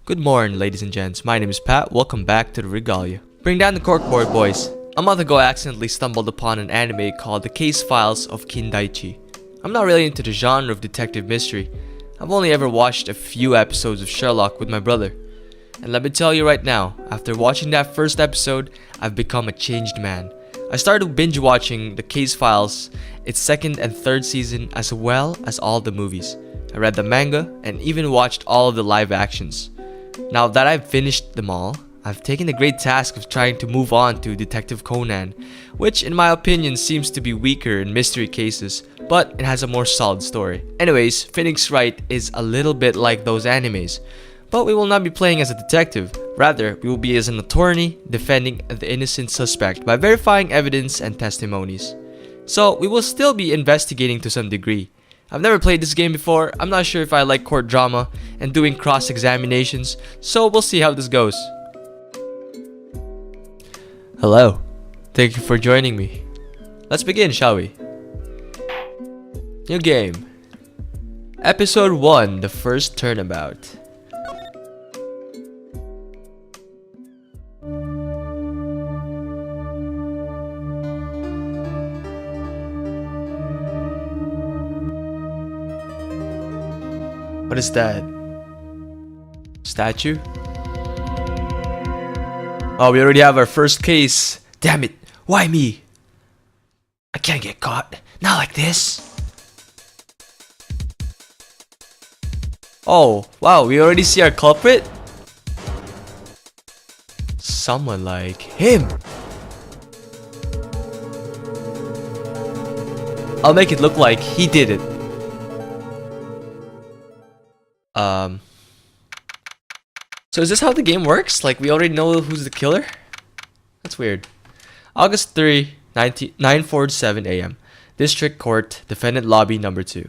Good morning, ladies and gents. My name is Pat. Welcome back to the Regalia. Bring down the corkboard, boys. A month ago, I accidentally stumbled upon an anime called The Case Files of Kindaichi. I'm not really into the genre of detective mystery. I've only ever watched a few episodes of Sherlock with my brother. And let me tell you right now, after watching that first episode, I've become a changed man. I started binge watching The Case Files, its second and third season, as well as all the movies. I read the manga and even watched all of the live actions. Now that I've finished them all, I've taken the great task of trying to move on to Detective Conan, which in my opinion seems to be weaker in mystery cases, but it has a more solid story. Anyways, Phoenix Wright is a little bit like those animes, but we will not be playing as a detective. Rather, we will be as an attorney defending the innocent suspect by verifying evidence and testimonies. So we will still be investigating to some degree. I've never played this game before. I'm not sure if I like court drama and doing cross-examinations, so we'll see how this goes. Hello. Thank you for joining me. Let's begin, shall we? New game. Episode 1, The First Turnabout. What is that? Statue? Oh, we already have our first case. Damn it. Why me? I can't get caught. Not like this. Oh, wow. We already see our culprit? Someone like him. I'll make it look like he did it. So is this how the game works? Like, we already know who's the killer? That's weird. August 3, 9:47 a.m. District Court, Defendant Lobby number 2.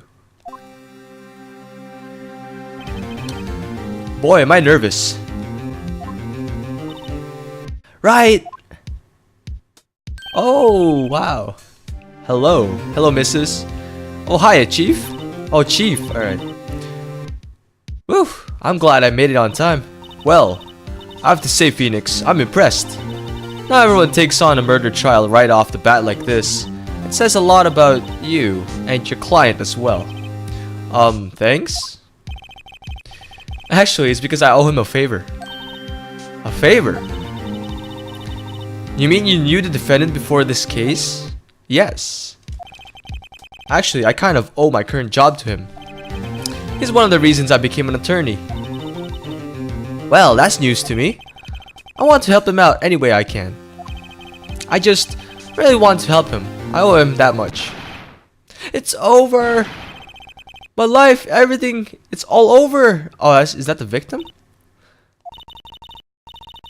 Boy, am I nervous. Right. Oh, wow. Hello. Hello, missus. Oh, hiya, Chief. Oh, Chief. Alright. Woo, I'm glad I made it on time. Well, I have to say, Phoenix, I'm impressed. Not everyone takes on a murder trial right off the bat like this. It says a lot about you and your client as well. Thanks? Actually, it's because I owe him a favor. A favor? You mean you knew the defendant before this case? Yes. Actually, I kind of owe my current job to him. He's one of the reasons I became an attorney. Well, that's news to me. I want to help him out any way I can. I just really want to help him. I owe him that much. It's over. My life, everything, it's all over. Oh, is that the victim?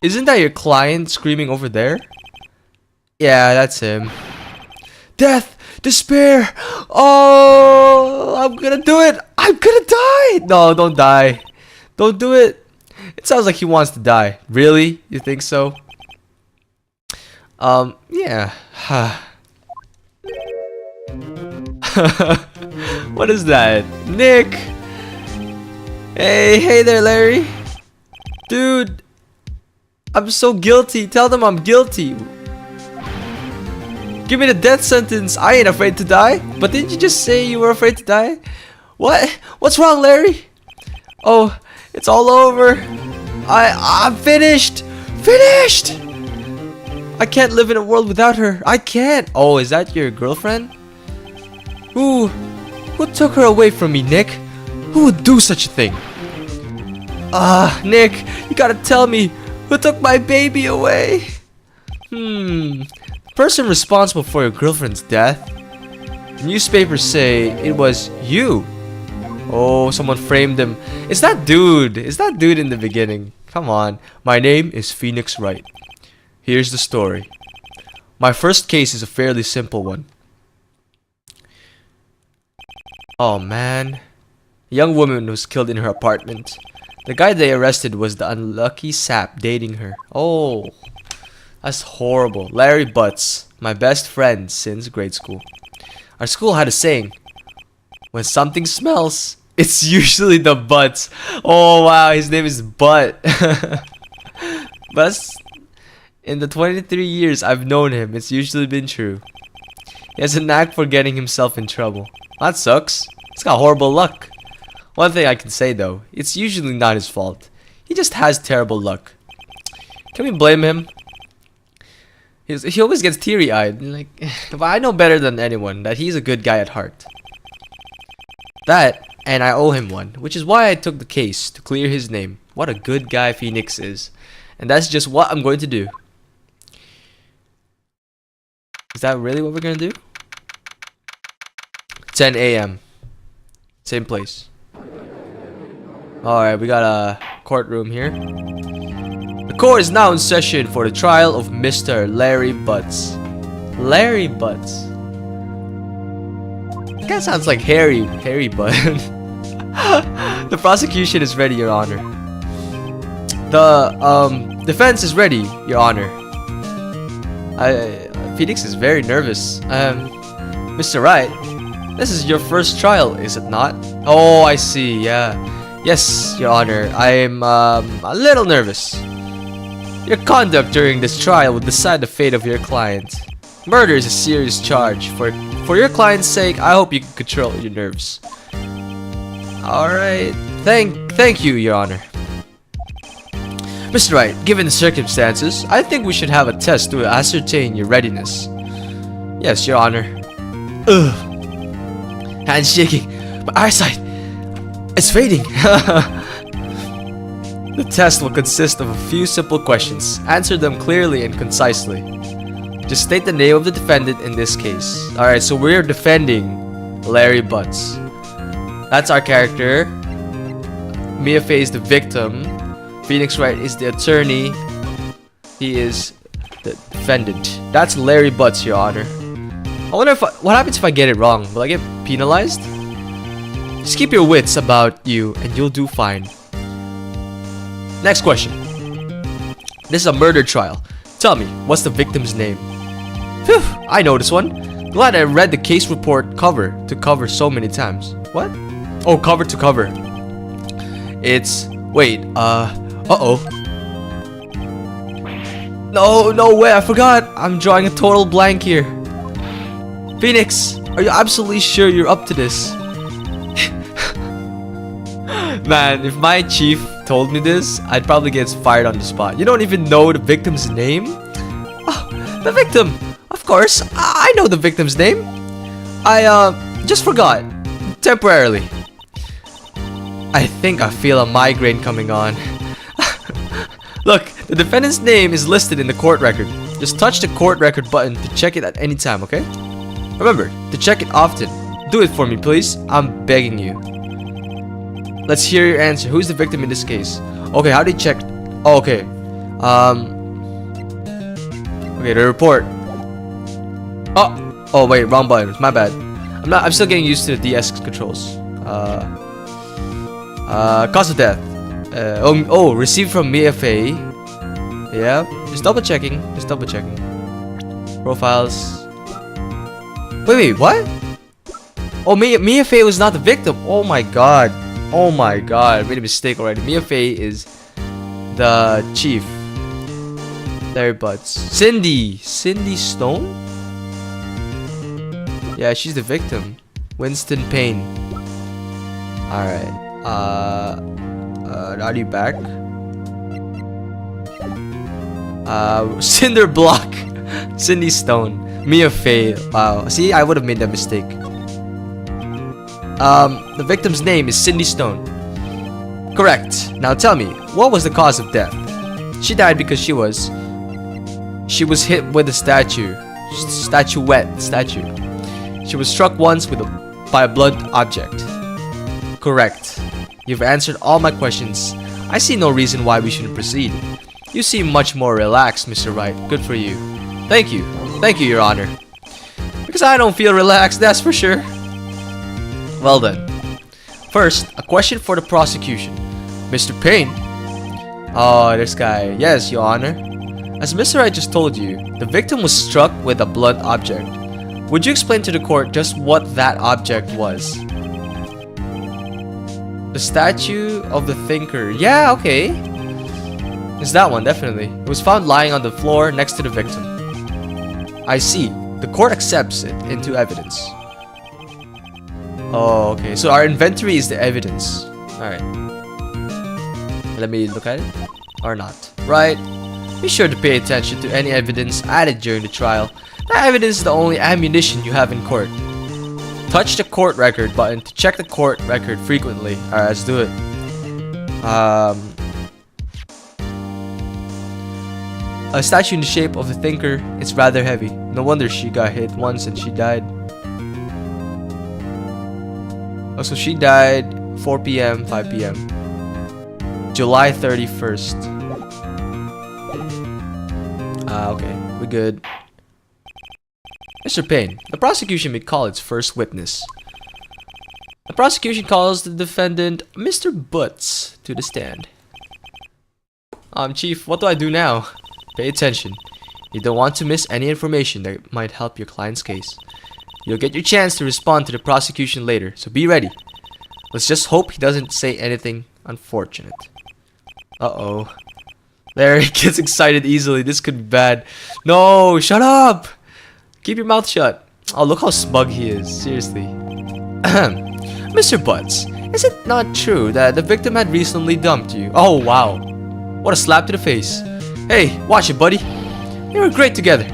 Isn't that your client screaming over there? Yeah, that's him. Death, despair. Oh, I'm gonna do it. I'm gonna die. No, don't die. Don't do it. It sounds like he wants to die. Really? You think so? Yeah. What is that? Nick! Hey there, Larry. Dude, I'm so guilty. Tell them I'm guilty. Give me the death sentence. I ain't afraid to die. But didn't you just say you were afraid to die? What? What's wrong, Larry? Oh, it's all over. I'm finished. Finished! I can't live in a world without her. I can't. Oh, is that your girlfriend? Who took her away from me, Nick? Who would do such a thing? Nick, you gotta tell me who took my baby away. The person responsible for your girlfriend's death. The newspapers say it was you. Oh, someone framed him. It's that dude. It's that dude in the beginning. Come on. My name is Phoenix Wright. Here's the story. My first case is a fairly simple one. Oh man. A young woman was killed in her apartment. The guy they arrested was the unlucky sap dating her. Oh, that's horrible. Larry Butts, my best friend since grade school. Our school had a saying. When something smells, It's usually the Butts. Oh wow, his name is Butt. But in the 23 years I've known him, it's usually been true. He has a knack for getting himself in trouble. That sucks. He's got horrible luck. One thing I can say though, it's usually not his fault. He just has terrible luck. Can we blame him? He always gets teary-eyed. Like, but I know better than anyone that he's a good guy at heart. That, and I owe him one, which is why I took the case to clear his name. What a good guy Phoenix is. And that's just what I'm going to do. Is that really what we're gonna do? 10 a.m. Same place. Alright, we got a courtroom here. The court is now in session for the trial of Mr. Larry Butts. Larry Butts. That guy sounds like Harry Butt. The prosecution is ready, Your Honor. The defense is ready, Your Honor. Phoenix is very nervous. Mr. Wright, this is your first trial, is it not? Oh, I see, yeah. Yes, Your Honor, I'm a little nervous. Your conduct during this trial will decide the fate of your client. Murder is a serious charge. For your client's sake, I hope you can control your nerves. Alright, thank you, Your Honor. Mr. Wright, given the circumstances, I think we should have a test to ascertain your readiness. Yes, Your Honor. Ugh. Hands shaking. My eyesight. It's fading. The test will consist of a few simple questions. Answer them clearly and concisely. Just state the name of the defendant in this case. Alright, so we're defending Larry Butts. That's our character. Mia Fey is the victim. Phoenix Wright is the attorney. He is the defendant. That's Larry Butts, Your Honor. I wonder what happens if I get it wrong. Will I get penalized? Just keep your wits about you and you'll do fine. Next question. This is a murder trial. Tell me, what's the victim's name? Phew, I know this one. Glad I read the case report cover to cover so many times. What? Oh, cover to cover. It's... Wait, uh-oh. No way, I forgot. I'm drawing a total blank here. Phoenix, are you absolutely sure you're up to this? Man, if my chief told me this, I'd probably get fired on the spot. You don't even know the victim's name? Oh, the victim! Of course, I know the victim's name. I, just forgot. Temporarily. I think I feel a migraine coming on. Look, the defendant's name is listed in the court record. Just touch the court record button to check it at any time, okay? Remember, to check it often. Do it for me, please. I'm begging you. Let's hear your answer. Who's the victim in this case? Okay, how do you check? Oh, okay. Okay, the report. Oh, wait, wrong button. My bad. I'm still getting used to the DS controls. Cause of death. Received from Mia Fey. Yeah, just double checking. Profiles. Wait, what? Oh, Mia Fey was not the victim. Oh my god. I made a mistake already. Mia Fey is the chief. Larry Butts. Cindy Stone? Yeah, she's the victim. Winston Payne. Alright. Are you back? Cinder Block. Cindy Stone. Mia Fey. Wow. See, I would have made that mistake. The victim's name is Cindy Stone. Correct. Now tell me, what was the cause of death? She died because she was hit with a statuette. She was struck once by a blunt object. Correct. You've answered all my questions. I see no reason why we shouldn't proceed. You seem much more relaxed, Mr. Wright. Good for you. Thank you, Your Honor. Because I don't feel relaxed, that's for sure. Well then. First, a question for the prosecution. Mr. Payne. Oh, this guy. Yes, Your Honor. As Mr. Wright just told you, the victim was struck with a blunt object. Would you explain to the court just what that object was? The statue of the thinker. Yeah, okay. It's that one, definitely. It was found lying on the floor next to the victim. I see. The court accepts it into evidence. Oh, okay. So our inventory is the evidence. Alright. Let me look at it. Or not. Right. Be sure to pay attention to any evidence added during the trial. That evidence is the only ammunition you have in court. Touch the court record button to check the court record frequently. Alright, let's do it. A statue in the shape of the thinker. It's rather heavy. No wonder she got hit once and she died. Oh, so she died 4 p.m., 5 p.m. July 31st. Okay. We're good. Mr. Payne, the prosecution may call its first witness. The prosecution calls the defendant, Mr. Butts, to the stand. Chief, what do I do now? Pay attention. You don't want to miss any information that might help your client's case. You'll get your chance to respond to the prosecution later, so be ready. Let's just hope he doesn't say anything unfortunate. Uh-oh. Larry gets excited easily. This could be bad. No, shut up! Keep your mouth shut. Oh, look how smug he is. Seriously. Mr. Butts, is it not true that the victim had recently dumped you? Oh, wow. What a slap to the face. Hey, watch it, buddy. We were great together.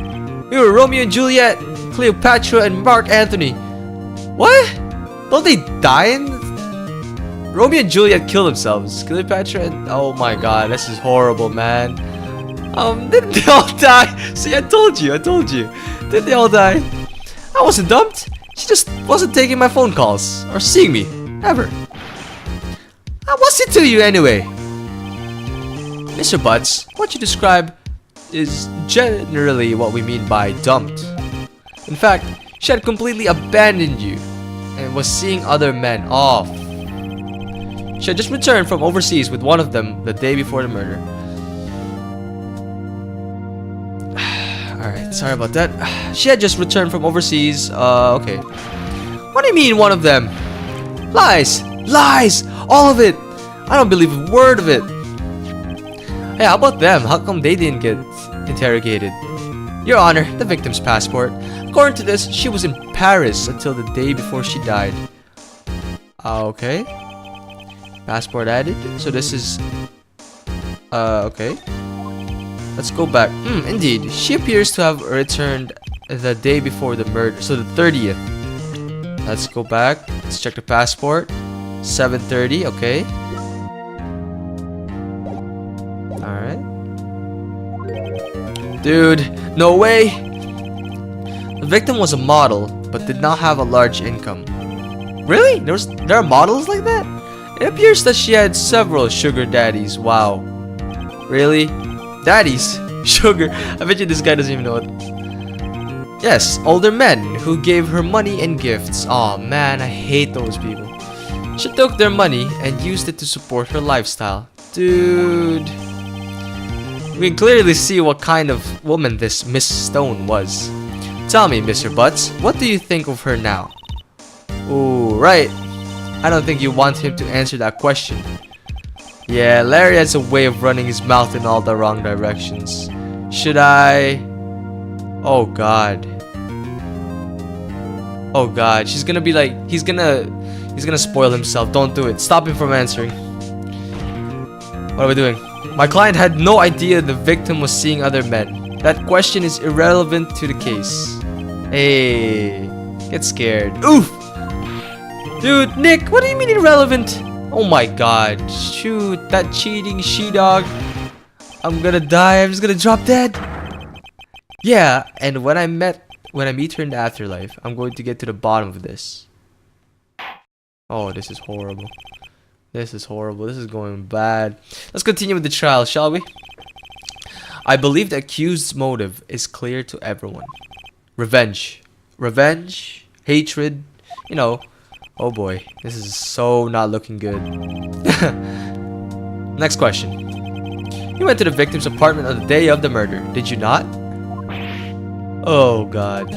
We were Romeo and Juliet, Cleopatra, and Mark Antony. What? Don't they die in... Romeo and Juliet killed themselves. Cleopatra and... Oh my god, this is horrible, man. Didn't they all die? See, I told you. Didn't they all die? I wasn't dumped. She just wasn't taking my phone calls. Or seeing me. Ever. What's it to you anyway? Mr. Butts, what you describe is generally what we mean by dumped. In fact, she had completely abandoned you and was seeing other men off. She had just returned from overseas with one of them the day before the murder. Alright, sorry about that. She had just returned from overseas. Okay. What do you mean, one of them? Lies! Lies! All of it! I don't believe a word of it. Hey, how about them? How come they didn't get interrogated? Your Honor, the victim's passport. According to this, she was in Paris until the day before she died. Okay. Passport added. So this is... okay. Let's go back. Indeed. She appears to have returned the day before the murder. So the 30th. Let's go back. Let's check the passport. 7:30. Okay. Alright. Dude, no way. The victim was a model, but did not have a large income. Really? There are models like that? It appears that she had several sugar daddies. Wow. Really? Daddies? Sugar? I bet you this guy doesn't even know it. Yes, older men who gave her money and gifts. Aw, man, I hate those people. She took their money and used it to support her lifestyle. Dude. We can clearly see what kind of woman this Miss Stone was. Tell me, Mr. Butts, what do you think of her now? Ooh, right. I don't think you want him to answer that question. Yeah, Larry has a way of running his mouth in all the wrong directions. Should I... Oh god. Oh god, she's gonna be like... He's gonna spoil himself. Don't do it. Stop him from answering. What are we doing? My client had no idea the victim was seeing other men. That question is irrelevant to the case. Hey, get scared. Oof! Dude, Nick, what do you mean irrelevant? Oh my god. Shoot, that cheating she-dog. I'm gonna die. I'm just gonna drop dead. Yeah, and when I meet her in the afterlife, I'm going to get to the bottom of this. Oh, this is horrible. This is horrible. This is going bad. Let's continue with the trial, shall we? I believe the accused's motive is clear to everyone. Revenge. Revenge, hatred, you know. Oh boy, this is so not looking good. Next question. You went to the victim's apartment on the day of the murder, did you not? Oh god.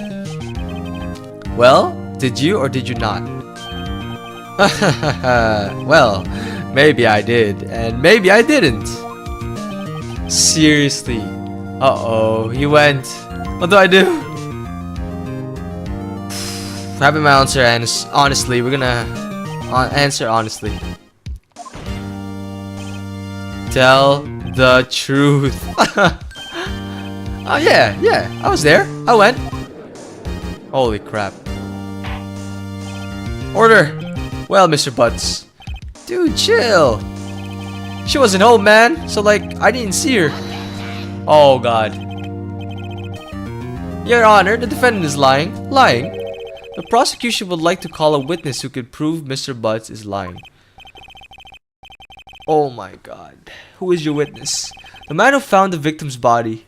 Well, did you or did you not? Well, maybe I did, and maybe I didn't. Seriously. Uh-oh, he went. What do I do? Having my answer, and honestly, we're gonna answer honestly. Tell the truth. Oh yeah, I was there. I went. Holy crap. Order. Well, Mr. Butts. Dude, chill. She wasn't home, man. So like, I didn't see her. Oh god. Your Honor, the defendant is lying. Lying? The prosecution would like to call a witness who could prove Mr. Butts is lying. Oh my god. Who is your witness? The man who found the victim's body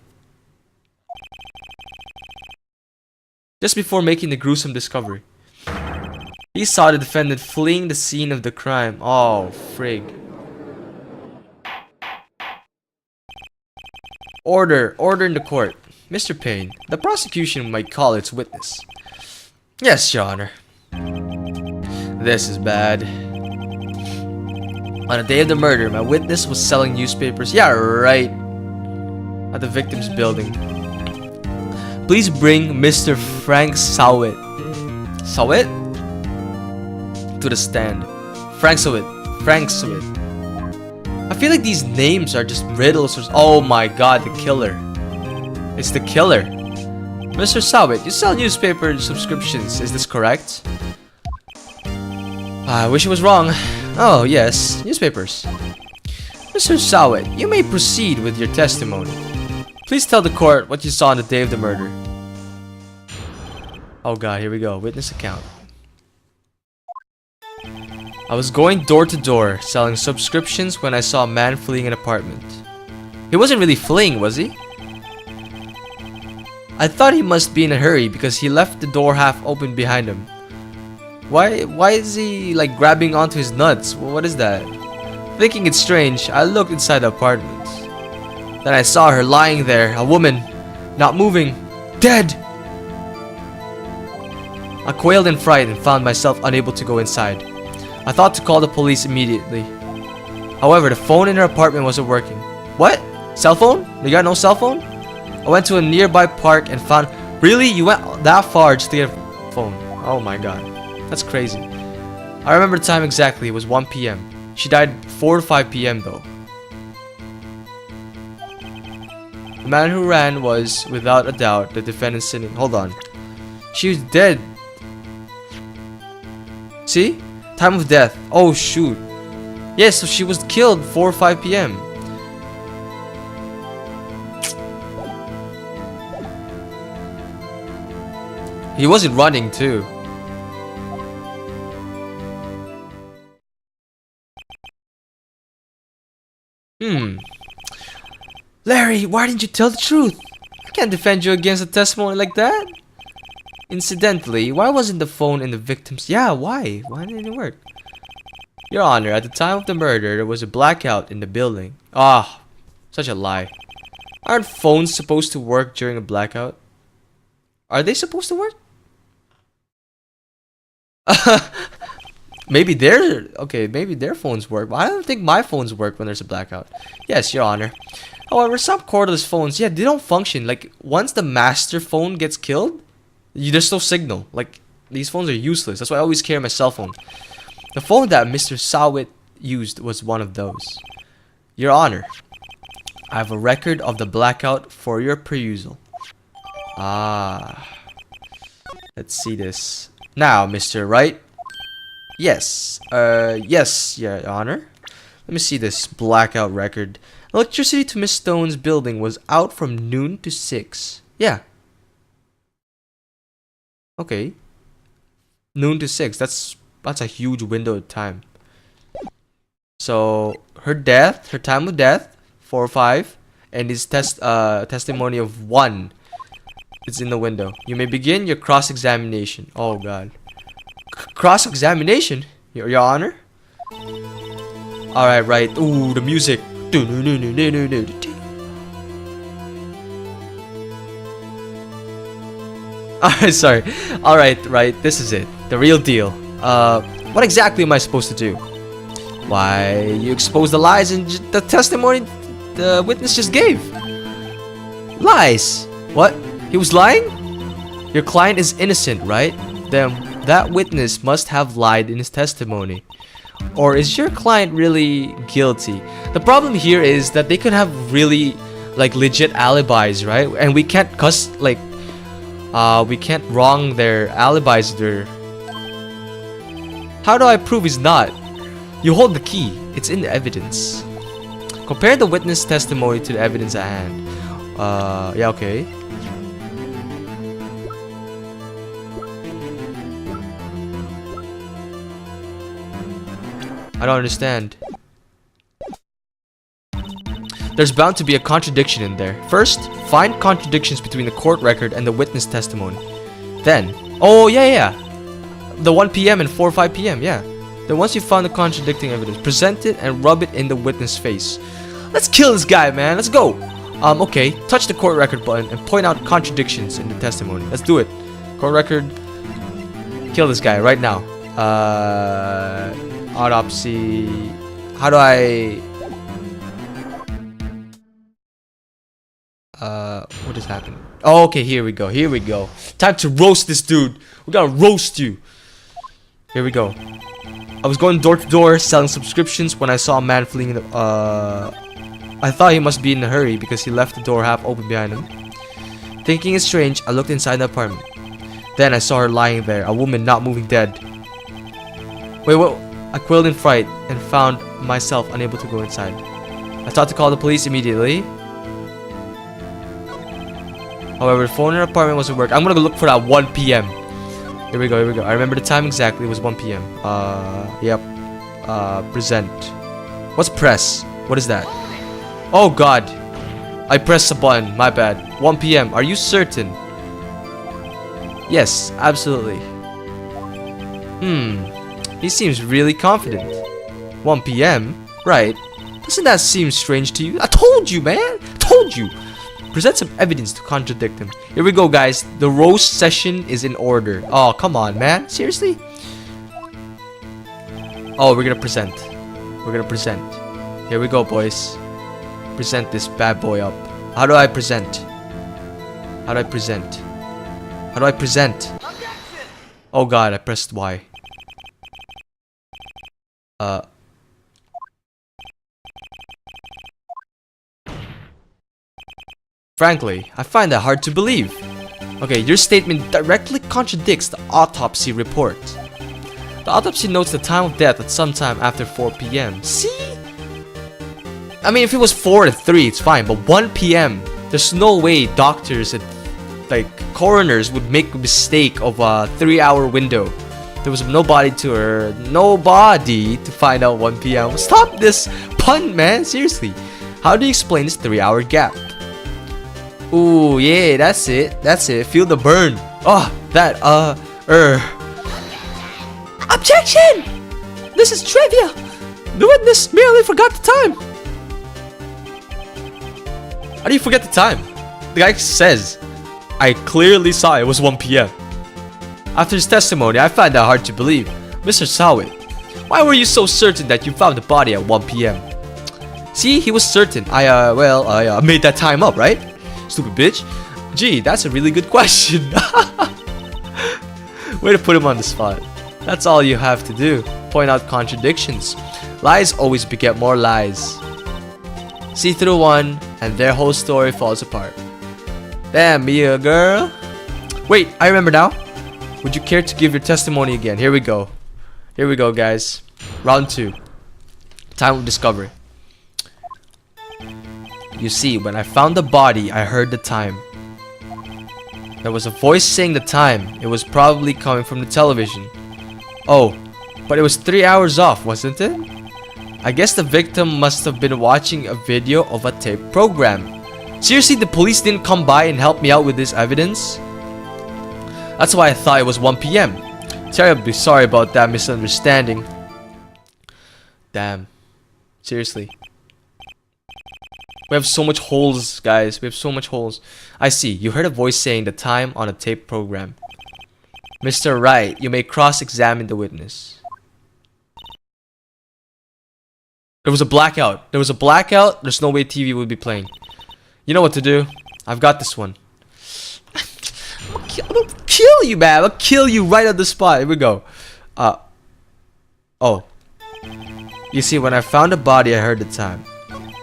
just before making the gruesome discovery. He saw the defendant fleeing the scene of the crime. Oh, frig. Order in the court. Mr. Payne, the prosecution might call its witness. Yes, Your Honor. This is bad. On the day of the murder, my witness was selling newspapers. Yeah, right. At the victim's building. Please bring Mr. Frank Sawit. Sawit? To the stand. Frank Sawit. I feel like these names are just riddles or... Oh my god, the killer. It's the killer. Mr. Sawit, you sell newspaper subscriptions, is this correct? I wish it was wrong. Oh, yes, newspapers. Mr. Sawit, you may proceed with your testimony. Please tell the court what you saw on the day of the murder. Oh god, here we go. Witness account. I was going door to door, selling subscriptions when I saw a man fleeing an apartment. He wasn't really fleeing, was he? I thought he must be in a hurry because he left the door half open behind him. Why is he like grabbing onto his nuts? What is that? Thinking it's strange, I looked inside the apartment. Then I saw her lying there, a woman, not moving, dead! I quailed in fright and found myself unable to go inside. I thought to call the police immediately. However, the phone in her apartment wasn't working. What? Cell phone? You got no cell phone? I went to a nearby park and found... Really? You went that far just to get a phone? Oh my god. That's crazy. I remember the time exactly. It was 1 p.m. She died 4 to 5 p.m. though. The man who ran was, without a doubt, the defendant sitting... Hold on. She was dead. See? Time of death. Oh shoot. Yes, so she was killed 4 or 5 p.m. He wasn't running too. Larry, why didn't you tell the truth? I can't defend you against a testimony like that. Incidentally, why wasn't the phone in the victim's... Yeah, why? Why didn't it work? Your Honor, at the time of the murder, there was a blackout in the building. Ah, such a lie. Aren't phones supposed to work during a blackout? Are they supposed to work? Maybe their phones work, but I don't think my phones work when there's a blackout. Yes, Your Honor. However, some cordless phones, yeah, they don't function. Like, once the master phone gets killed, there's no signal. Like, these phones are useless. That's why I always carry my cell phone. The phone that Mr. Sawit used was one of those. Your Honor, I have a record of the blackout for your perusal. Ah. Let's see this. Now, Mr. Wright. Yes. Yes, Your Honor. Let me see this blackout record. Electricity to Miss Stone's building was out from noon to 6. Yeah. Okay. Noon to 6. That's a huge window of time. So her time of death, 4 or 5, and his testimony of 1. It's in the window. You may begin your cross-examination. Oh god. Cross-examination? Your Honor? Alright, right. Ooh, the music. Alright, sorry. Alright, right. This is it. The real deal. What exactly am I supposed to do? Why, you expose the lies in the testimony the witness just gave. Lies? What? He was lying? Your client is innocent, right? Then that witness must have lied in his testimony. Or is your client really guilty? The problem here is that they could have really like legit alibis, right? And we can't we can't wrong their alibis there. How do I prove he's not? You hold the key. It's in the evidence. Compare the witness testimony to the evidence at hand. Yeah, okay. I don't understand. There's bound to be a contradiction in there. First, find contradictions between the court record and the witness testimony. Then, oh yeah, the 1 p.m. and 4 p.m. Yeah. Then once you found the contradicting evidence, present it and rub it in the witness face. Let's kill this guy, man. Let's go. Okay. Touch the court record button and point out contradictions in the testimony. Let's do it. Court record. Kill this guy right now. Autopsy. How do I... what is happening? Oh, okay, here we go. Here we go. Time to roast this dude. We gotta roast you. Here we go. I was going door to door selling subscriptions when I saw a man fleeing the, I thought he must be in a hurry because he left the door half open behind him. Thinking it's strange, I looked inside the apartment. Then I saw her lying there, a woman not moving dead. Wait, what? I quailed in fright and found myself unable to go inside. I thought to call the police immediately. However, the phone in her apartment wasn't working. I'm gonna go look for that 1 p.m. Here we go, here we go. I remember the time exactly. It was 1 p.m. Yep. Present. What's press? What is that? Oh god. I pressed a button. My bad. 1 p.m. Are you certain? Yes, absolutely. He seems really confident. 1 p.m.? Right. Doesn't that seem strange to you? I told you, man! I told you! Present some evidence to contradict him. Here we go, guys. The roast session is in order. Oh, come on, man. Seriously? Oh, we're gonna present. We're gonna present. Here we go, boys. Present this bad boy up. How do I present? How do I present? How do I present? Oh god, I pressed Y. Frankly, I find that hard to believe. Okay, your statement directly contradicts the autopsy report. The autopsy notes the time of death at sometime after 4 p.m. See? I mean, if it was 4 to 3, it's fine, but 1 p.m. There's no way doctors and like coroners would make a mistake of a 3-hour window. There was nobody to find out 1 p.m. Stop this pun, man. Seriously. How do you explain this 3-hour gap? Ooh, yeah, that's it. That's it. Feel the burn. Oh, that, Objection! This is trivia. The witness merely forgot the time. How do you forget the time? The guy says, I clearly saw it was 1 p.m. After his testimony, I find that hard to believe. Mr. Sawit, why were you so certain that you found the body at 1 p.m.? See, he was certain. I made that time up, right? Stupid bitch. Gee, that's a really good question. Way to put him on the spot. That's all you have to do. Point out contradictions. Lies always beget more lies. See through one, and their whole story falls apart. Damn, Mia girl. Wait, I remember now. Would you care to give your testimony again? Here we go. Here we go, guys. Round 2. Time of discovery. You see, when I found the body, I heard the time. There was a voice saying the time. It was probably coming from the television. Oh, but it was 3 hours off, wasn't it? I guess the victim must have been watching a video of a tape program. Seriously, the police didn't come by and help me out with this evidence? That's why I thought it was 1 p.m. Terribly sorry about that misunderstanding. Damn. Seriously. We have so much holes, guys. We have so much holes. I see. You heard a voice saying the time on a tape program. Mr. Wright, you may cross-examine the witness. There was a blackout. There was a blackout. There's no way TV would be playing. You know what to do. I've got this one. I'm gonna kill you, man. I'll kill you right on the spot. Here we go. Oh. You see, when I found the body, I heard the time.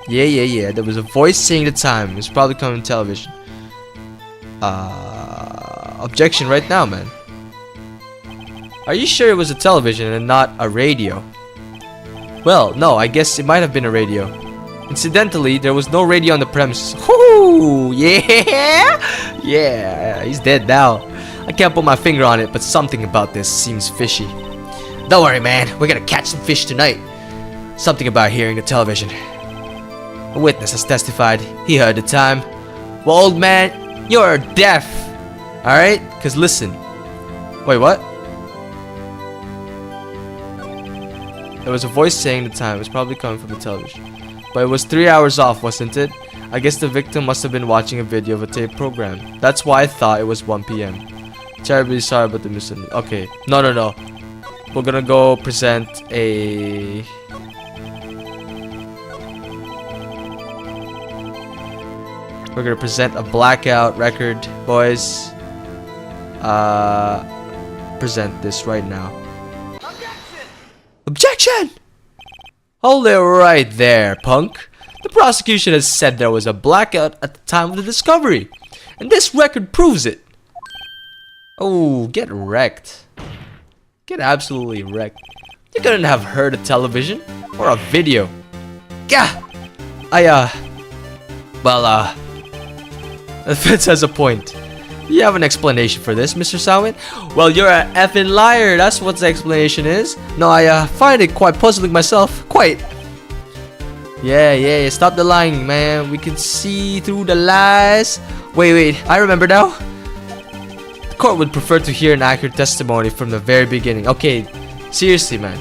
Yeah. There was a voice saying the time. It was probably coming on television. Objection right now, man. Are you sure it was a television and not a radio? Well, no, I guess it might have been a radio. Incidentally, there was no radio on the premises. Whoo! Yeah! Yeah, he's dead now. I can't put my finger on it, but something about this seems fishy. Don't worry, man. We're gonna catch some fish tonight. Something about hearing the television. A witness has testified he heard the time. Well, old man, you're deaf. Alright? Because listen. Wait, what? There was a voice saying the time. It was probably coming from the television. But it was 3 hours off, wasn't it? I guess the victim must have been watching a video of a tape program. That's why I thought it was 1 p.m. Terribly sorry about the misunderstanding. Okay. No. We're gonna go present a... We're gonna present a blackout record, boys. Present this right now. Objection! Hold it right there, punk. The prosecution has said there was a blackout at the time of the discovery, and this record proves it. Oh, get wrecked. Get absolutely wrecked. You couldn't have heard a television or a video. Gah! The defense has a point. You have an explanation for this, Mr. Sawin? Well, you're an effing liar. That's what the explanation is. No, I find it quite puzzling myself. Quite. Yeah. Stop the lying, man. We can see through the lies. Wait. I remember now. The court would prefer to hear an accurate testimony from the very beginning. Okay, seriously, man.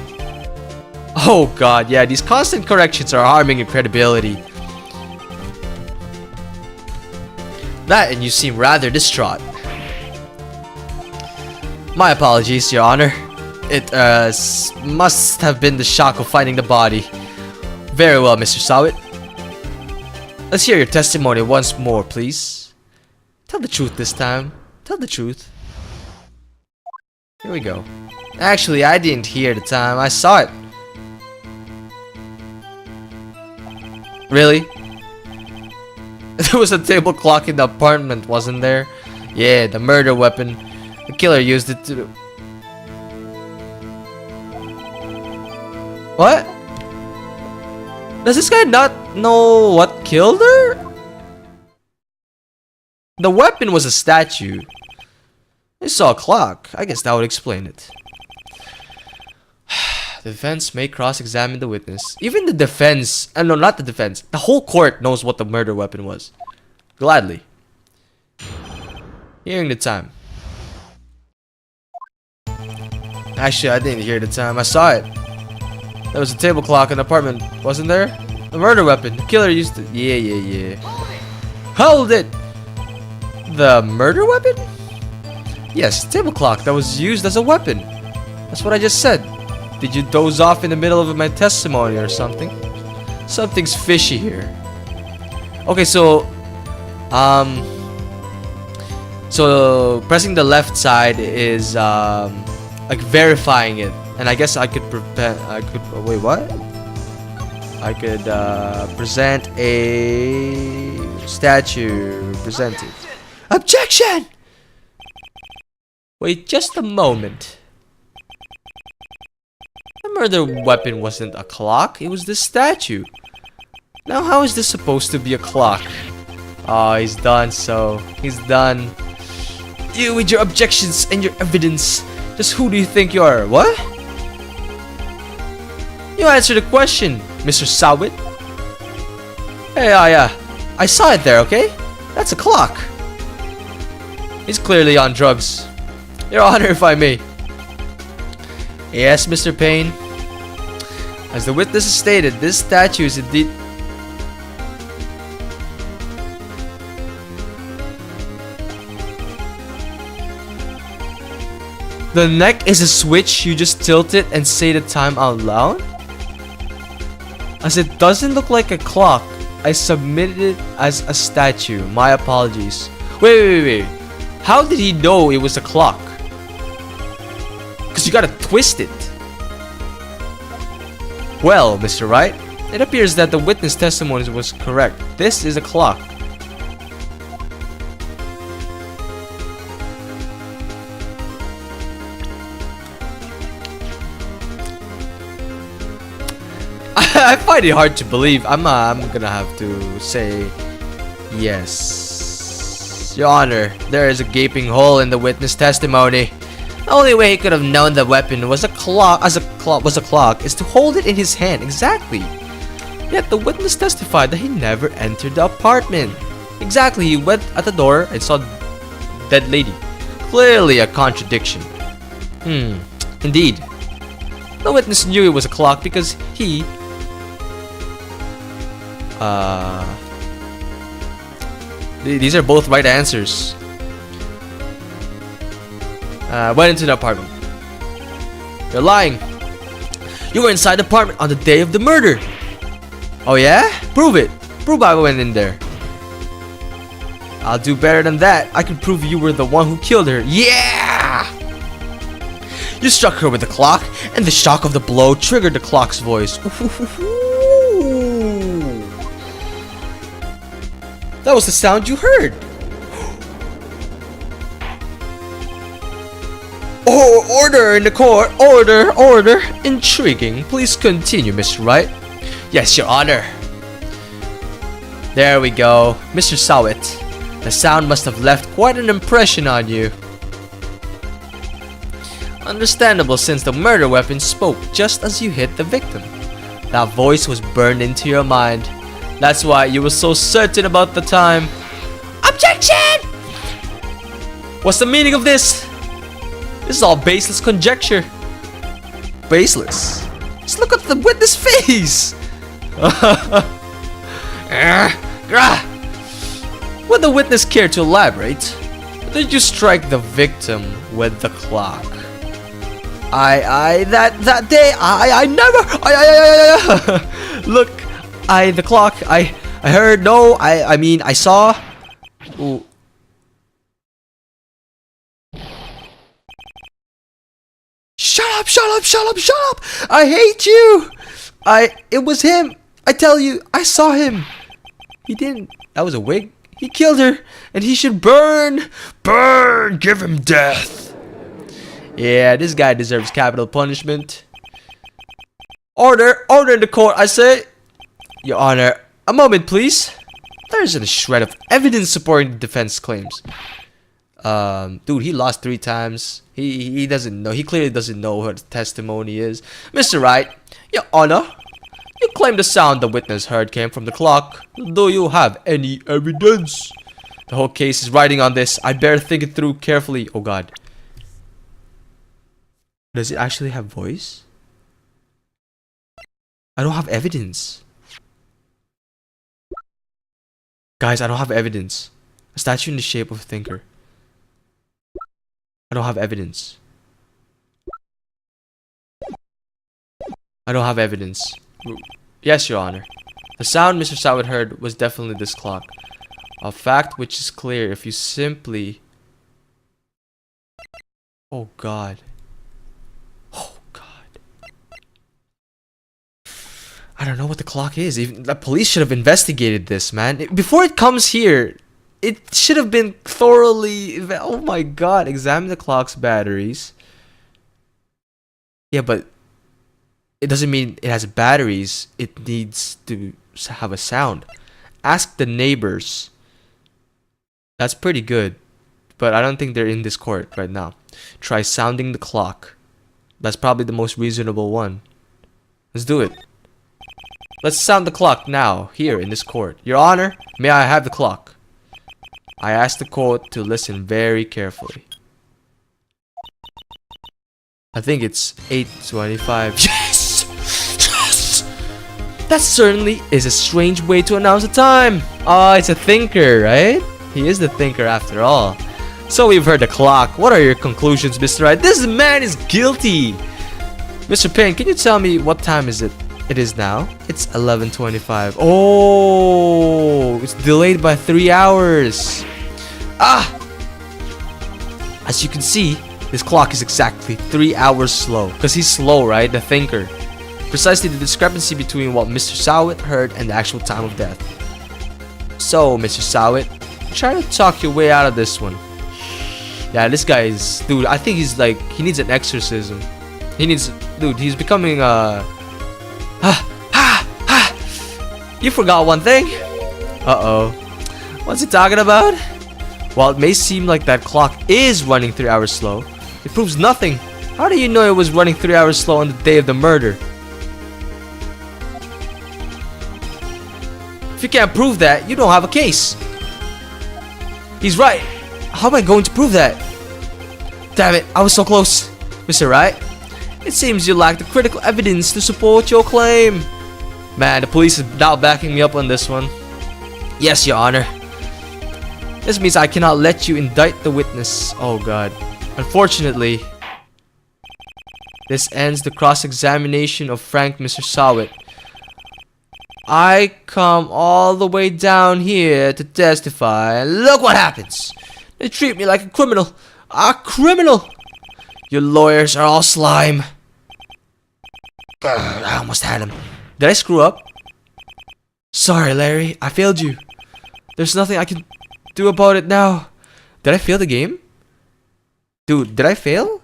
Oh, God. Yeah, these constant corrections are harming your credibility. That, and you seem rather distraught. My apologies, Your Honor. It must have been the shock of finding the body. Very well, Mr. Sawit. Let's hear your testimony once more, please. Tell the truth this time. Tell the truth. Here we go. Actually, I didn't hear the time. I saw it. Really? There was a table clock in the apartment, wasn't there? Yeah, the murder weapon. The killer used it to... What? Does this guy not know what killed her? The weapon was a statue. I saw a clock. I guess that would explain it. The defense may cross-examine the witness. Even the defense... no, not the defense. The whole court knows what the murder weapon was. Gladly. Hearing the time. Actually, I didn't hear the time. I saw it. There was a table clock in the apartment, wasn't there? The murder weapon. The killer used it. Yeah. Hold it! The murder weapon? Yes, table clock that was used as a weapon. That's what I just said. Did you doze off in the middle of my testimony or something? Something's fishy here. Okay, so pressing the left side is like verifying it, and I guess I could wait, what? I could present a statue. Present it. Objection! Wait just a moment. The murder weapon wasn't a clock, it was the statue. Now how is this supposed to be a clock? Oh, he's done, so he's done. You with your objections and your evidence. Just who do you think you are? What? You answer the question, Mr. Sawit. Hey, yeah. I saw it there, okay? That's a clock. He's clearly on drugs. Your Honor, if I may. Yes, Mr. Payne. As the witness has stated, this statue is indeed... The neck is a switch, you just tilt it and say the time out loud? As it doesn't look like a clock, I submitted it as a statue. My apologies. Wait. How did he know it was a clock? Because you gotta twist it. Well, Mr. Wright, it appears that the witness testimony was correct. This is a clock. I find it hard to believe. I'm gonna have to say yes. Your Honor, there is a gaping hole in the witness testimony. The only way he could have known the weapon was a clock is to hold it in his hand. Exactly. Yet the witness testified that he never entered the apartment. Exactly, he went at the door and saw the dead lady. Clearly a contradiction. Indeed. The witness knew it was a clock because he these are both right answers. Went into the apartment. You're lying. You were inside the apartment on the day of the murder. Oh yeah? Prove it. Prove I went in there. I'll do better than that. I can prove you were the one who killed her. Yeah! You struck her with the clock, and the shock of the blow triggered the clock's voice. That was the sound you heard. Oh, order in the court. Order. Intriguing. Please continue, Mr. Wright. Yes, Your Honor. There we go. Mr. Sawit, the sound must have left quite an impression on you. Understandable, since the murder weapon spoke just as you hit the victim. That voice was burned into your mind. That's why you were so certain about the time. Objection! What's the meaning of this? This is all baseless conjecture. Baseless? Just look at the witness face! Would the witness care to elaborate? Or did you strike the victim with the clock? That day, I never, look, the clock, I heard, no, I mean, I saw. Ooh. Shut up! I hate you! It was him. I tell you, I saw him. He didn't. That was a wig. He killed her, and he should burn. Burn! Give him death. Yeah, this guy deserves capital punishment. Order in the court, I say. Your Honor, a moment, please. There isn't a shred of evidence supporting the defense claims. Dude, he lost 3 times. He doesn't know. He clearly doesn't know what the testimony is. Mr. Wright, Your Honor, you claim the sound the witness heard came from the clock. Do you have any evidence? The whole case is riding on this. I better think it through carefully. Oh God. Does it actually have voice? I don't have evidence. Guys, I don't have evidence. A statue in the shape of a thinker. I don't have evidence. I don't have evidence. Yes, Your Honor. The sound Mr. Sawit heard was definitely this clock. A fact which is clear if you simply... Oh God. Oh God. I don't know what the clock is. Even the police should have investigated this, man. Before it comes here, it should have been thoroughly... Oh my God. Examine the clock's batteries. Yeah, but it doesn't mean it has batteries. It needs to have a sound. Ask the neighbors. That's pretty good. But I don't think they're in this court right now. Try sounding the clock. That's probably the most reasonable one. Let's do it. Let's sound the clock now, here in this court. Your Honor, may I have the clock? I ask the court to listen very carefully. I think it's 8:25. Yes! Yes! That certainly is a strange way to announce the time. Oh, it's a thinker, right? He is the thinker after all. So we've heard the clock. What are your conclusions, Mr. Wright? This man is guilty. Mr. Payne, can you tell me what time is it? It is now. It's 11:25. Oh, it's delayed by 3 hours. Ah! As you can see, this clock is exactly 3 hours slow. Because he's slow, right? The thinker. Precisely the discrepancy between what Mr. Sowit heard and the actual time of death. So, Mr. Sowit, try to talk your way out of this one. Yeah, this guy is... Dude, I think he's like... He needs an exorcism. He needs... Dude, he's becoming You forgot one thing. Uh-oh. What's he talking about? While it may seem like that clock is running 3 hours slow, it proves nothing. How do you know it was running 3 hours slow on the day of the murder? If you can't prove that, you don't have a case. He's right. How am I going to prove that? Damn it, I was so close. Mr. Wright, it seems you lack the critical evidence to support your claim. Man, the police is now backing me up on this one. Yes, Your Honor. This means I cannot let you indict the witness. Oh god. Unfortunately, this ends the cross-examination of Frank Mr. Sowit. I come all the way down here to testify, and look what happens. They treat me like a criminal. A criminal! Your lawyers are all slime. I almost had him. Did I screw up? Sorry, Larry. I failed you. There's nothing I can do about it now. Did I fail the game? Dude, did I fail?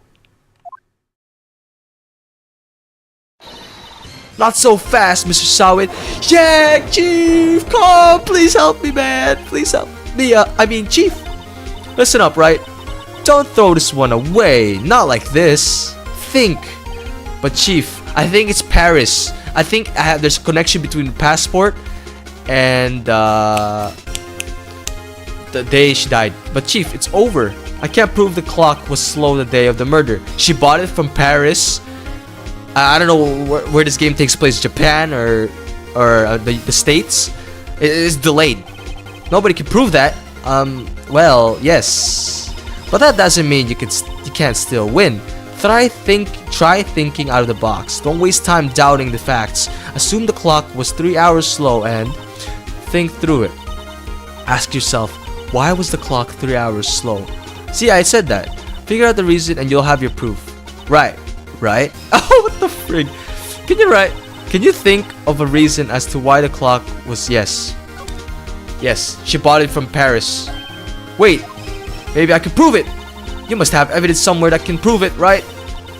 Not so fast, Mr. Sowit. Yeah, Chief! Come, please help me, man. Please help me. Chief. Listen up, right? Don't throw this one away. Not like this. Think. But Chief, I think it's Paris. I think there's a connection between the passport and the day she died. But Chief, it's over. I can't prove the clock was slow the day of the murder. She bought it from Paris. I don't know where this game takes place. Japan or the States. It is delayed. Nobody can prove that. Well, yes, but that doesn't mean you can't still win. Try thinking out of the box. Don't waste time doubting the facts. Assume the clock was 3 hours slow and think through it. Ask yourself, why was the clock 3 hours slow? See, I said that. Figure out the reason and you'll have your proof. Right? Oh, what the frig? Can you think of a reason as to why the clock was yes, she bought it from Paris. Wait, maybe I can prove it. You must have evidence somewhere that can prove it, right?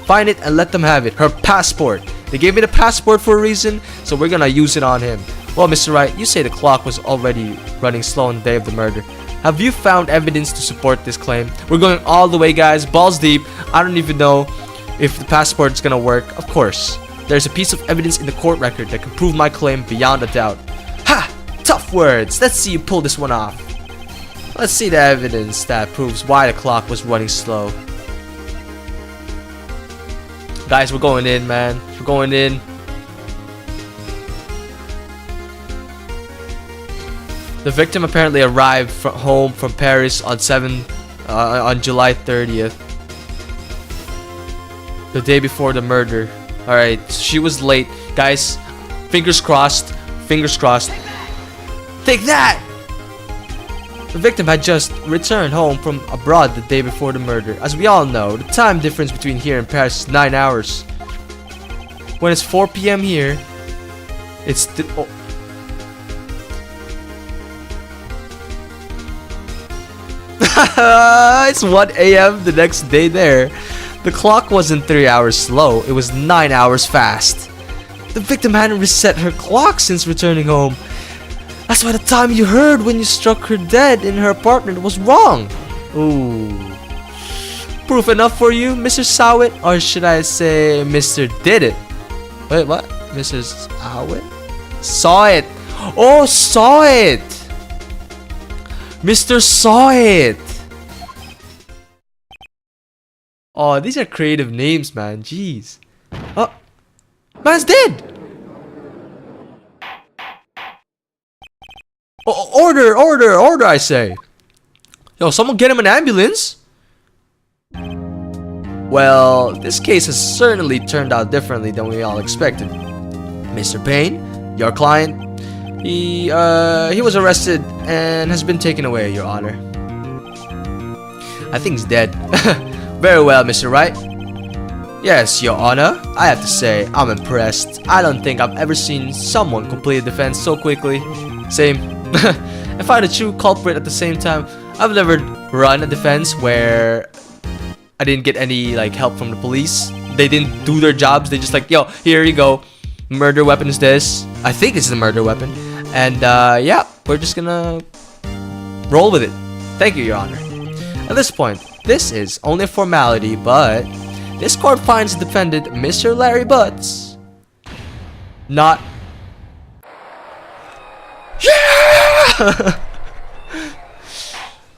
Find it and let them have it. Her passport. They gave me the passport for a reason, so we're gonna use it on him. Well, Mr. Wright, you say the clock was already running slow on the day of the murder. Have you found evidence to support this claim? We're going all the way, guys, balls deep. I don't even know if the passport is gonna work. Of course, there's a piece of evidence in the court record that can prove my claim beyond a doubt. Ha! Tough words. Let's see you pull this one off. Let's see the evidence that proves why the clock was running slow. Guys, we're going in, man. We're going in. The victim apparently arrived home from Paris on July 30th. The day before the murder. Alright, she was late. Guys, fingers crossed. Fingers crossed. Take that! The victim had just returned home from abroad the day before the murder. As we all know, the time difference between here and Paris is 9 hours. When it's 4 p.m. here, it's it's 1 a.m. the next day there. The clock wasn't 3 hours slow, it was 9 hours fast. The victim hadn't reset her clock since returning home. That's why the time you heard when you struck her dead in her apartment was wrong. Ooh. Proof enough for you, Mr. Sowit? Or should I say Mr. Did It? Wait, what? Mr. Sowit? Saw it. Oh, saw it. Mr. Saw It. Oh, these are creative names, man. Jeez. Oh, man's dead. Oh, order, I say. Yo, someone get him an ambulance. Well, this case has certainly turned out differently than we all expected. Mr. Payne, your client, he was arrested and has been taken away, Your Honor. I think he's dead. Very well, Mr. Wright. Yes, Your Honor. I have to say, I'm impressed. I don't think I've ever seen someone complete a defense so quickly. Same. And find a true culprit at the same time. I've never run a defense where I didn't get any like help from the police. They didn't do their jobs. They just like, yo, here you go. Murder weapon is this. I think it's the murder weapon. And yeah, we're just gonna roll with it. Thank you, Your Honor. At this point, this is only a formality, but this court finds the defendant, Mr. Larry Butts, not. Yeah!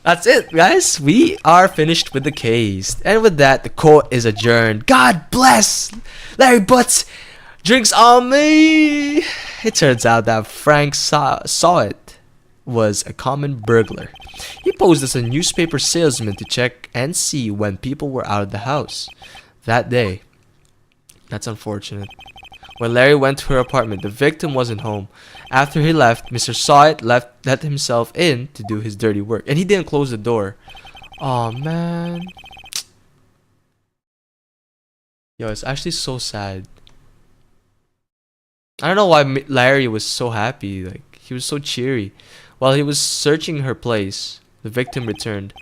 That's it, guys. We are finished with the case. And with that, the court is adjourned. God bless Larry Butts. Drinks on me. It turns out that Frank saw it was a common burglar. He posed as a newspaper salesman to check and see when people were out of the house that day. That's unfortunate. When Larry went to her apartment, the victim wasn't home. After he left, Mr. Sawit let himself in to do his dirty work, and he didn't close the door. Oh man. Yo, it's actually so sad. I don't know why Larry was so happy. Like, he was so cheery. While he was searching her place, the victim returned.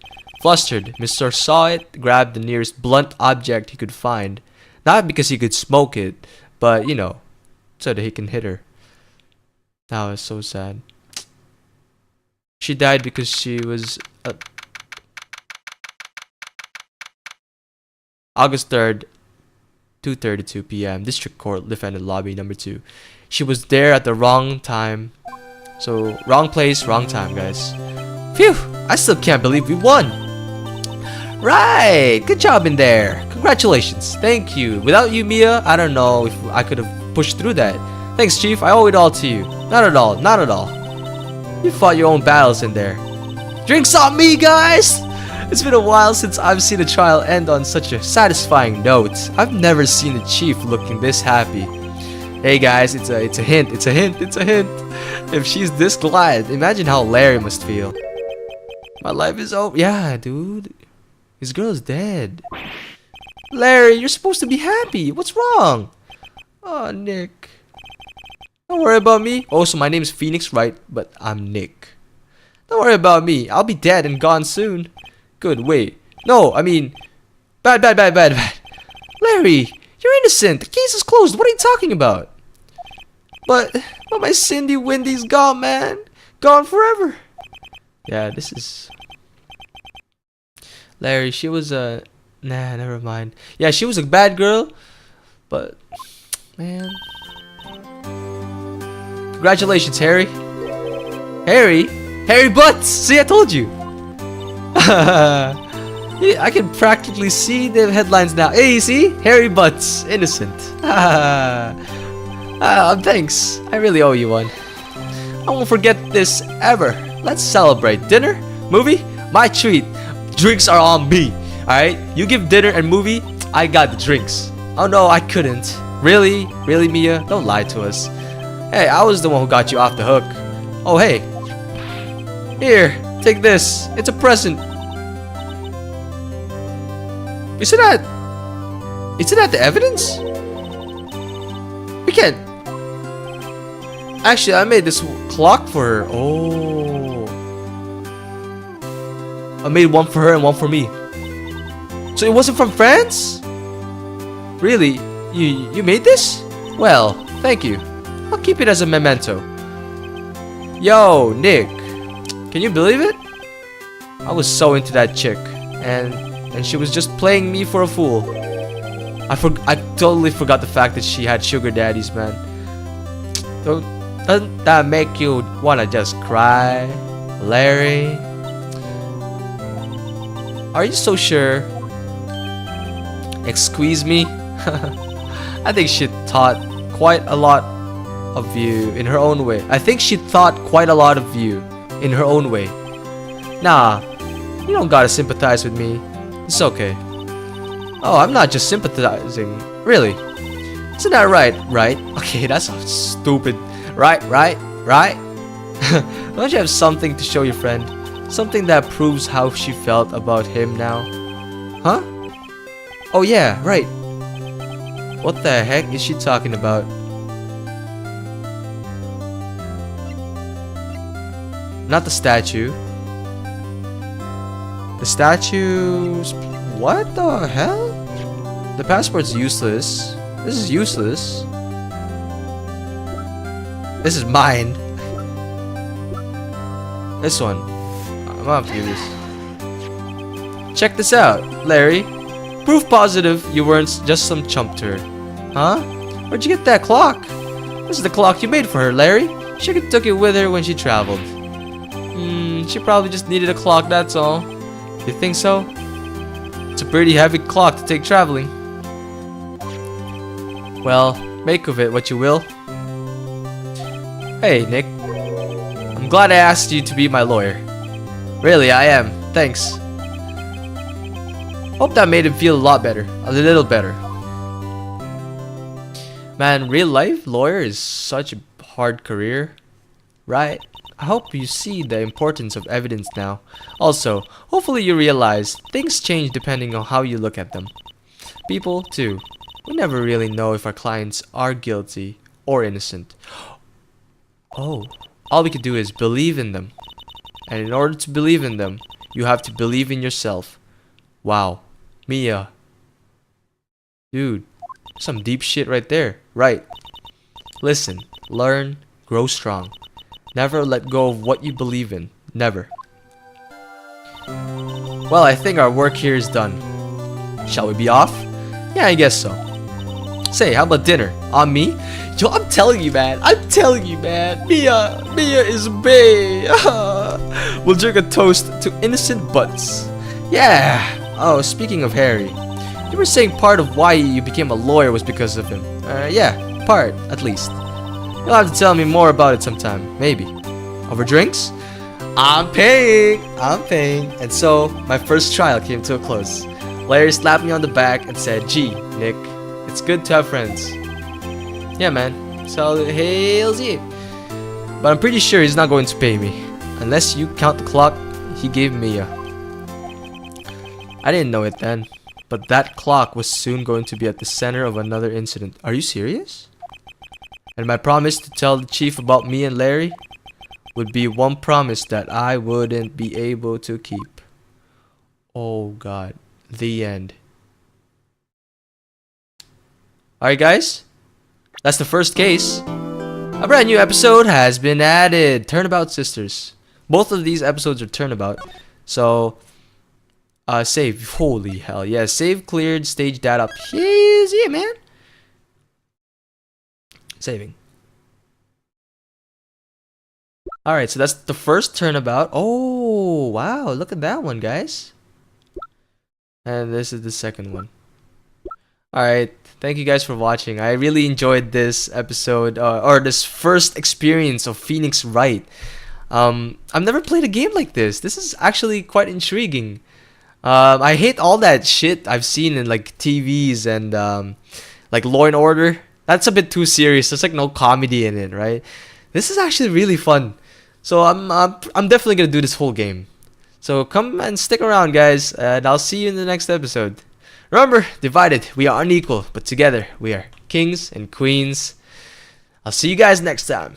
Flustered, Mr. Sawit grabbed the nearest blunt object he could find. Not because he could smoke it, but, you know, so that he can hit her. That was so sad. She died because she was... August 3rd, 2:32 p.m. District Court, Defendant Lobby number 2. She was there at the wrong time. So, wrong place, wrong time, guys. Phew! I still can't believe we won! Right! Good job in there! Congratulations! Thank you! Without you, Mia, I don't know if I could have pushed through that. Thanks, Chief. I owe it all to you. Not at all. Not at all. You fought your own battles in there. Drinks on me, guys! It's been a while since I've seen a trial end on such a satisfying note. I've never seen a chief looking this happy. Hey guys, it's a hint. It's a hint. It's a hint. If she's this glad, imagine how Larry must feel. My life is over. Yeah, dude. His girl's dead. Larry, you're supposed to be happy. What's wrong? Oh, Nick. Don't worry about me. Also, my name is Phoenix Wright, but I'm Nick. Don't worry about me. I'll be dead and gone soon. Good, wait. No, I mean... Bad. Larry, you're innocent. The case is closed. What are you talking about? But my Cindy Wendy's gone, man. Gone forever. Yeah, this is... Larry, she was a... Nah, never mind. Yeah, she was a bad girl. But... Man... Congratulations, Harry. Harry Butts! See, I told you. Yeah, I can practically see the headlines now. Hey, you see? Harry Butts, innocent. Thanks. I really owe you one. I won't forget this ever. Let's celebrate. Dinner? Movie? My treat. Drinks are on me. Alright? You give dinner and movie, I got the drinks. Oh no, I couldn't. Really? Really, Mia? Don't lie to us. Hey, I was the one who got you off the hook. Oh, hey. Here, take this. It's a present. Isn't that the evidence? We can't. Actually, I made this clock for her. Oh. I made one for her and one for me. So it wasn't from France? Really? You made this? Well, thank you. I'll keep it as a memento. Yo, Nick. Can you believe it? I was so into that chick. And she was just playing me for a fool. I totally forgot the fact that she had sugar daddies, man. Doesn't that make you wanna just cry? Larry? Are you so sure? Excuse me? I think she thought quite a lot of you in her own way. Nah, you don't gotta sympathize with me. It's okay. Oh, I'm not just sympathizing. Really. Isn't that right? Right? Okay, that's so stupid. Right? Don't you have something to show your friend? Something that proves how she felt about him now? Huh? Oh yeah, right. What the heck is she talking about? Not the statue. The statue's... What the hell? The passport's useless. This is useless. This is mine. This one. I'm gonna have to do this. Check this out, Larry. Proof positive you weren't just some chump turd. Huh? Where'd you get that clock? This is the clock you made for her, Larry. She took it with her when she traveled. She probably just needed a clock, that's all. You think so? It's a pretty heavy clock to take traveling. Well, make of it what you will. Hey, Nick. I'm glad I asked you to be my lawyer. Really, I am. Thanks. Hope that made him feel a lot better. A little better. Man, real life lawyer is such a hard career. Right? I hope you see the importance of evidence now. Also, hopefully you realize things change depending on how you look at them. People, too. We never really know if our clients are guilty or innocent. Oh, all we can do is believe in them. And in order to believe in them, you have to believe in yourself. Wow. Mia. Dude, some deep shit right there. Right. Listen, learn, grow strong. Never let go of what you believe in. Never. Well, I think our work here is done. Shall we be off? Yeah, I guess so. Say, how about dinner? On me? Yo, I'm telling you, man. Mia is bae. We'll drink a toast to innocent butts. Yeah. Oh, speaking of Harry, you were saying part of why you became a lawyer was because of him. Yeah, part, at least. You'll have to tell me more about it sometime, maybe. Over drinks? I'm paying. And so, my first trial came to a close. Larry slapped me on the back and said, "Gee, Nick, it's good to have friends." Yeah, man. So, hails you. But I'm pretty sure he's not going to pay me. Unless you count the clock he gave me. I didn't know it then. But that clock was soon going to be at the center of another incident. Are you serious? And my promise to tell the chief about me and Larry would be one promise that I wouldn't be able to keep. Oh God. The end. Alright guys, that's the first case. A brand new episode has been added. Turnabout Sisters. Both of these episodes are Turnabout. So, save. Holy hell. Yeah, save cleared. Stage data. Yeah, man. Saving. Alright, so that's the first Turnabout. Oh, wow. Look at that one, guys. And this is the second one. Alright, thank you guys for watching. I really enjoyed this episode, or this first experience of Phoenix Wright. I've never played a game like this. This is actually quite intriguing. I hate all that shit I've seen in like TVs and like Law and Order. That's a bit too serious. There's like no comedy in it, right? This is actually really fun. So I'm definitely gonna do this whole game. So come and stick around, guys, and I'll see you in the next episode. Remember, divided we are unequal, but together we are kings and queens. I'll see you guys next time.